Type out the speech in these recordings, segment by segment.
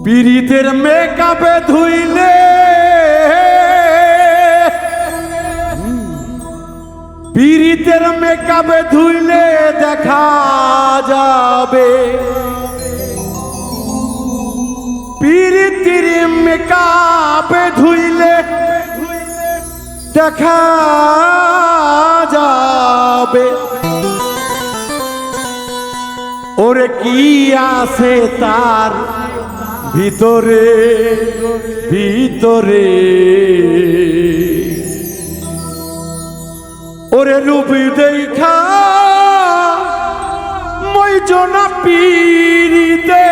পীড়িতের মেকআপে ধুইলে পীড়িতের মেকআপে ধুইলে দেখা যাবে পীড়িতের মেকআপে ধুইলে দেখা যাবে ওরে কি আছে তার ভিতরে ভিতরে ওরে রূপ দেখা মই জনা পীড়িতে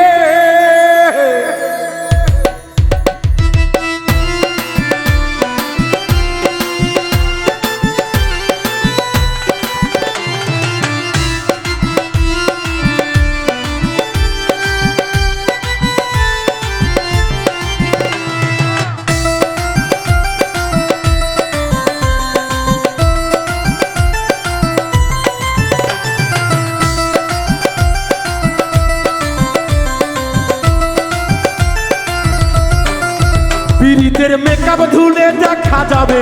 পীড়িতের মেকআপ ধুলে দেখা যাবে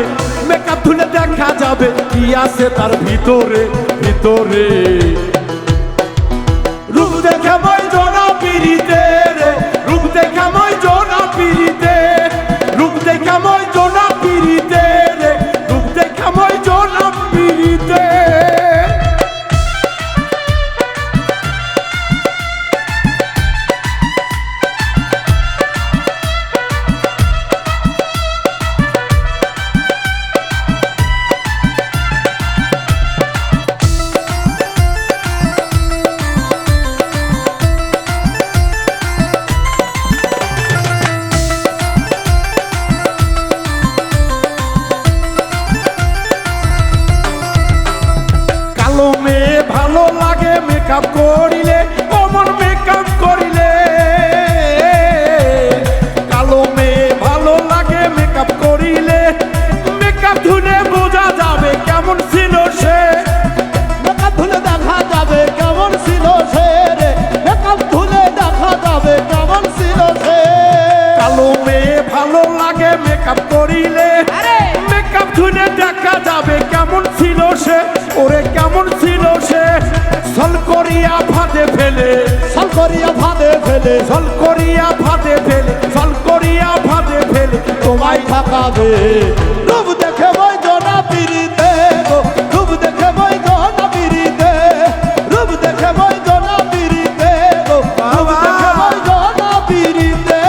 মেকআপ ধুলে দেখা যাবে কি আছে তার ভিতরে ভিতরে রূপ দেখে মই জনা পীড়িতে রূপ দেখে মই জনা পীড়িতে রূপ দেখে মই জনা পীড়িতে রূপ দেখে মই জনা পীড়িতে ভালো লাগে মেকআপ করিলে অমন মেকআপ করিলে কালো মেয়ে ভালো লাগে মেকআপ করিলে মেকআপ ধুলে বোঝা যাবে কেমন ছিল সে মেকআপ ধুলে দেখা যাবে কেমন ছিল সে রে মেকআপ ধুলে দেখা যাবে কেমন ছিল সে কালো মেয়ে ভালো লাগে মেকআপ করিলে মেকআপ ধুলে দেখা যাবে কেমন ছিল সে ওরে কেমন ছিল সে সল করিয়া ফাঁদে ফেলে সল করিয়া ফাঁদে ফেলে সল করিয়া ফাঁদে ফেলে সল করিয়া ফাঁদে ফেলে তোমায় ঠকাবে রূপ দেখে মই জনা পীড়িতে গো রূপ দেখে মই জনা পীড়িতে রূপ দেখে মই জনা পীড়িতে গো রূপ দেখে মই জনা পীড়িতে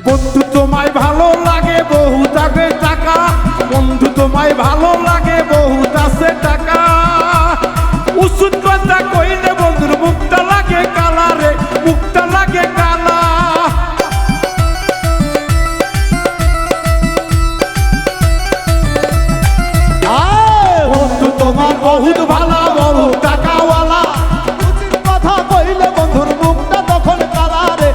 বন্ধু তোমায় ভালো লাগে বহুত আগে টাকা বন্ধু তোমায় ভালো লাগে বহুত আছে টাকা উসুদ কথা কইলে বন্ধুর মুখটা লাগে কালা রে মুখটা লাগে কালা বন্ধু তোমার বহুত ভালো বহু টাকাওয়ালা উচিত কথা কইলে বন্ধুর মুখটা তখন কালা রে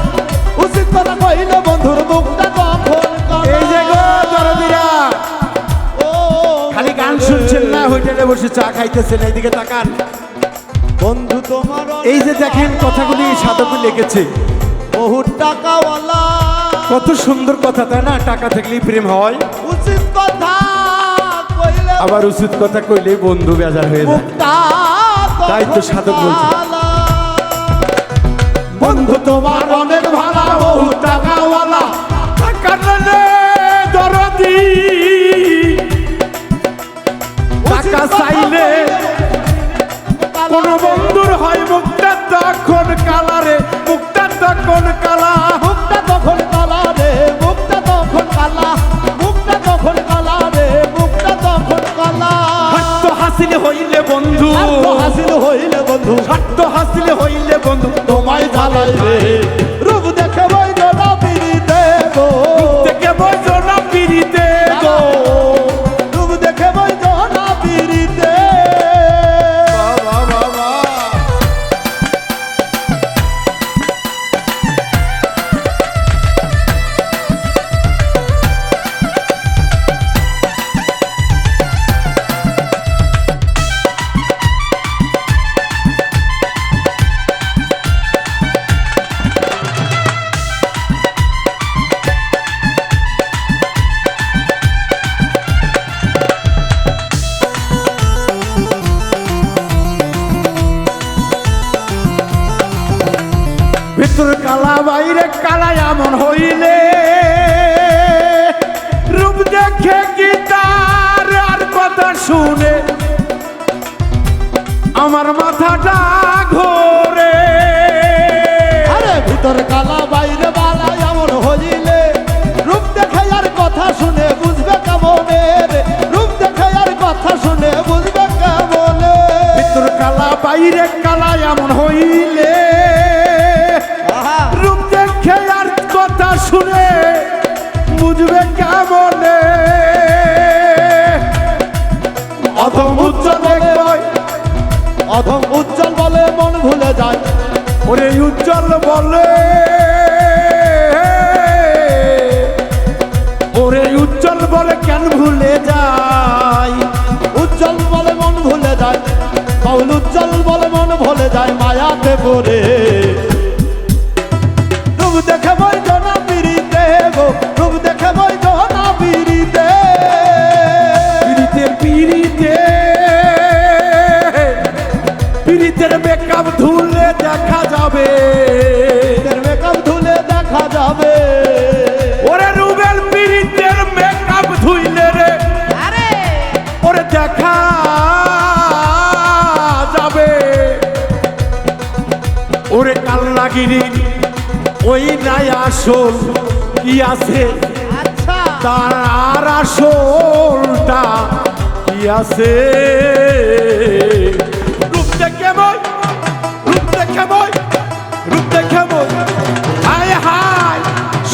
উচিত কথা কইলে বন্ধুর মুখটা তখন কালা এই যে গো দরদিরা ও খালি গান শুনছেন না হোটেলে বসে চা খাইতেছেন এইদিকে তাকান বন্ধু তোমার এই যে দেখেন কথাগুলি সাধকে লিখেছে বহুত টাকাওয়ালা কত সুন্দর কথা তাই না টাকা থাকলেই প্রেম হয় উচিত কথা কইলে আবার উচিত কথা কইলেই বন্ধু বেজার হয়ে যায় মুক্তা তাই তো সাধক বলছে বন্ধু তোমার অনেক ভালো বহু টাকাওয়ালা টাকা নেলে দরদি টাকা চাইলে কোন বন্ধুর হয় মুখটা তখন কালা রে মুখটা তখন কালা মুক্তা তখন কালা রে মুক্তা তখন কালা মুক্তা তখন কালা রে মুক্তা তখন কালা হাসিল হইলে বন্ধু হাসিল হইলে বন্ধু হাসিল হইলে বন্ধু তোমায় জ্বালাইবে রূপ দেখে বইজো না পিড়িতে গো দেখে বইজো না পিড়িতে গো রূপ দেখে বইজো না পিড়িতে বাবা বাবা ভিতর কালা বাইরে কালা এমন হইলে রূপ দেখে কি তার আর কথা শুনে আমার মাথাটা ঘোরে আরে ভিতর কালা বাইরে বালা এমন হইলে রূপ দেখে আর কথা শুনে বুঝবে কেমনে রে রূপ দেখে আর কথা শুনে বুঝবে কেমনে ভিতর কালা বাইরে কালা এমন হইলে রূপ দেখে আর কথা শুনে বুঝবে কেমনে অধম উজ্জ্বল দেখবই অধম উজ্জ্বল বলে মন ভুলে যায় ওরে উজ্জ্বল বলে ওরে উজ্জ্বল বলে কেন ভুলে যায় উজ্জ্বল বলে মন ভুলে যায় বাউল উজ্জ্বল বলে মন ভুলে যায় মায়াতে পড়ে রূপ দেখে বইজো না পিড়িতে গো রূপ দেখে বইজো না পিড়িতে পিড়িতে পিড়িতে পিড়িতের মেকআপ ধুলে দেখা যাবে মেকআপ ধুলে দেখা যাবে ওরে রুবেল পিড়িতের মেকআপ ধুইলে রে ওরে দেখা যাবে ওরে কাল্লাগিরি ওই নাই আসল কি আছে আচ্ছা তার আর আসলটা কি আছে রূপ দেখে বই রূপ দেখে বই রূপ দেখে বই হায় হায়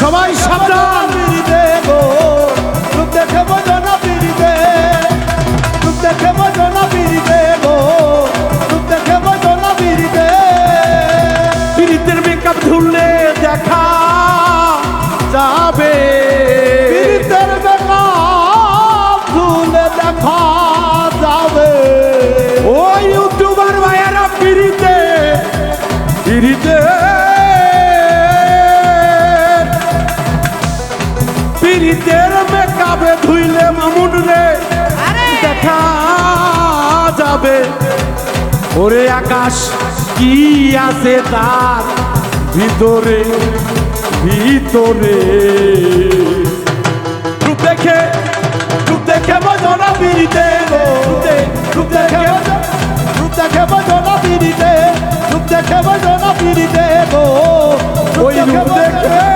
সবাই সাবধান পিড়িতে গো রূপ দেখে বইজো না পিড়িতে রূপ দেখে বইজো না পিড়িতে গো রূপ দেখে বইজো না পিড়িতে পিড়িতের মেকআপ ধুললে দেখা যাবে পিড়িতের মেকআপ ধুলে দেখা যাবে ওই ইউটিউবার ভাইয়ারা পিড়িতে পিড়িতে পিড়িতের মেকআপে ধুইলে মামুন রে দেখা যাবে ওরে আকাশ কি আছে তার ভিতরে ভিতরে রূপ দেখে বোঝো না পিড়িতে গো রূপ দেখে রূপ দেখে বইজো না পিড়িতে রূপ দেখে বইজো না পিড়িতে গো ওই রূপ দেখে